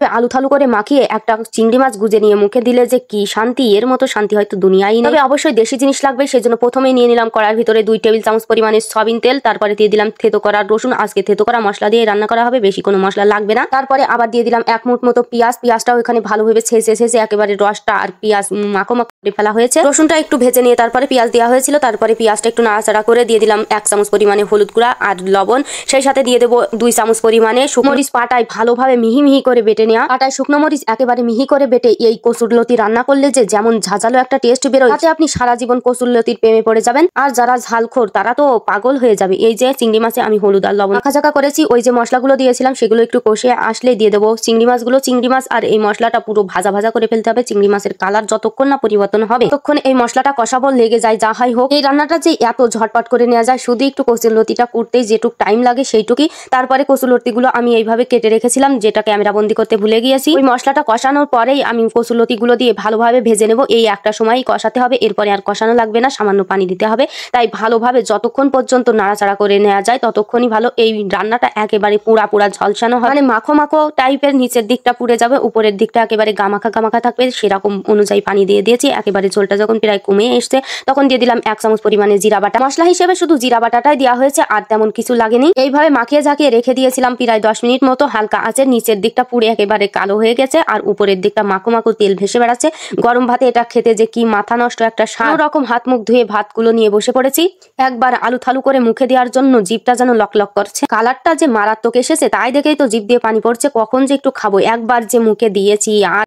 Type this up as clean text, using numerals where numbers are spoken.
আলু থালু করে মাখিয়ে একটা চিংড়ি মাছ গুজে নিয়ে মুখে দিলে যে কি শান্তি, এর মতো শান্তি হয়তো দুনিয়ায় নেই। তবে অবশ্যই দেশি জিনিস লাগবে, সেজন্য প্রথমেই নিয়ে নিলাম কড়াইয়ের ভিতরে 2 টেবিল চামচ পরিমাণে সয়াবিন তেল। তারপরে দিয়ে দিলাম থেতো করা রসুন, আজকে থেতো করা মশলা দিয়ে রান্না করা হবে, বেশি কোনো মশলা লাগবে না। তারপরে আবার দিয়ে দিলাম 1 মুঠ মতো পেঁয়াজ। পেঁয়াজটাও এখানে ভালোভাবে ছেঁচে একেবারে রসটা আর পেঁয়াজ মাখো করে ফেলা হয়েছে। রসুনটা একটু ভেজে নিয়ে তারপরে পেঁয়াজ দেওয়া হয়েছিল। তারপরে পেঁয়াজটা একটু নাড়াচাড়া করে দিয়ে দিলাম 1 চামচ পরিমাণে হলুদ গুঁড়া আর লবণ। সেই সাথে দিয়ে দেবো 2 চামচ পরিমাণে শুকনো মরিচ পাটায় ভালোভাবে মিহি মিহি করে বেটে নেওয়া। পাটায় শুকনো মরিচ একেবারে মিহি করে বেটে এই কচুরলতি রান্না করলে যে যেমন ঝাঁঝালো একটা টেস্ট বেরোয়, তাতে আপনি সারা জীবন কচুরলতির প্রেমে পড়ে যাবেন। আর যারা ঝালখোর তারা তো পাগল হয়ে যাবে। এই যে চিংড়ি মাছে আমি হলুদ আর লবণ মাখাচাকা করেছি, ওই যে মশলাগুলো দিয়েছিলাম সেগুলো একটু কষে আসলে দিয়ে দেবো চিংড়ি মাছগুলো। চিংড়ি মাছ আর এই মশলাটা পুরো ভাজা ভাজা করে ফেলতে হবে। চিংড়ি মাছের কালার যতক্ষণ না পরিবর্তন হবে ততক্ষণ এই মশলাটা কষাবো, লেগে যায় যা হয় হোক। এই রান্নাটা যে এত ঝটপট করে নেওয়া যায়, শুধু একটু কচুরলতিটা কুটতেই যেটুক টাইম লাগে সেইটুকুই। তারপরে কচুরলতিগুলো আমি এইভাবে কেটে রেখেছিলাম, যেটা ক্যামেরা বন্দি করতে ভুলে গিয়েছি। ওই মশলাটা কষানোর পরেই আমি কচুরলতিগুলো দিয়ে ভালোভাবে ভেজে নেব। এই একটা সময়ই কষাতে হবে, এরপরে আর কষানো লাগবে না, সামান্য পানি দিতে হবে। তাই ভালোভাবে যতক্ষণ পর্যন্ত নাড়াচাড়া করে নেওয়া যায় ততক্ষণই ভালো। এই রান্নাটা একেবারে পুরা ঝলসানো হয়, মানে মাখো মাখো টাইপের, নিচের দিকটা পুড়ে যাবে, উপরের দিকটা একেবারে গামাখা গামাখা থাকবে, সেরকম অনুযায়ী পানি দিয়ে দিয়েছি। একেবারে ঝোলটা যখন প্রায় কমে এসছে তখন দিয়ে দিলাম 1 চামচ পরিমাণে জিরা বাটা। মশলা হিসেবে শুধু জিরা বাটাটাই দেওয়া হয়েছে, আর তেমন কিছু লাগেনি। এইভাবে মাখিয়ে ঝাঁকিয়ে রেখে দিয়েছিলাম প্রায় 10 মিনিট মতো হালকা আঁচে। নিচের দিকটা পুড়ে একেবারে কালো হয়ে গেছে আর উপরের দিকটা মাখো মাখো তেল ভেসে বেড়াচ্ছে। গরম ভাতে এটা খেতে যে কি মাথা নষ্ট একটা স্বাদ। রকম হাত মুখ ধুয়ে ভাতগুলো নিয়ে বসে পড়েছি। একবার আলু থালু করে মুখে দেওয়ার জন্য জিভটা যেন লকলক করছে। কালারটা যে মারাত্মক এসেছে তাই দেখেই তো জিভ দিয়ে পানি পড়ছে, কখন যে একটু খাবো। একবার যে মুখে দিয়েছি আর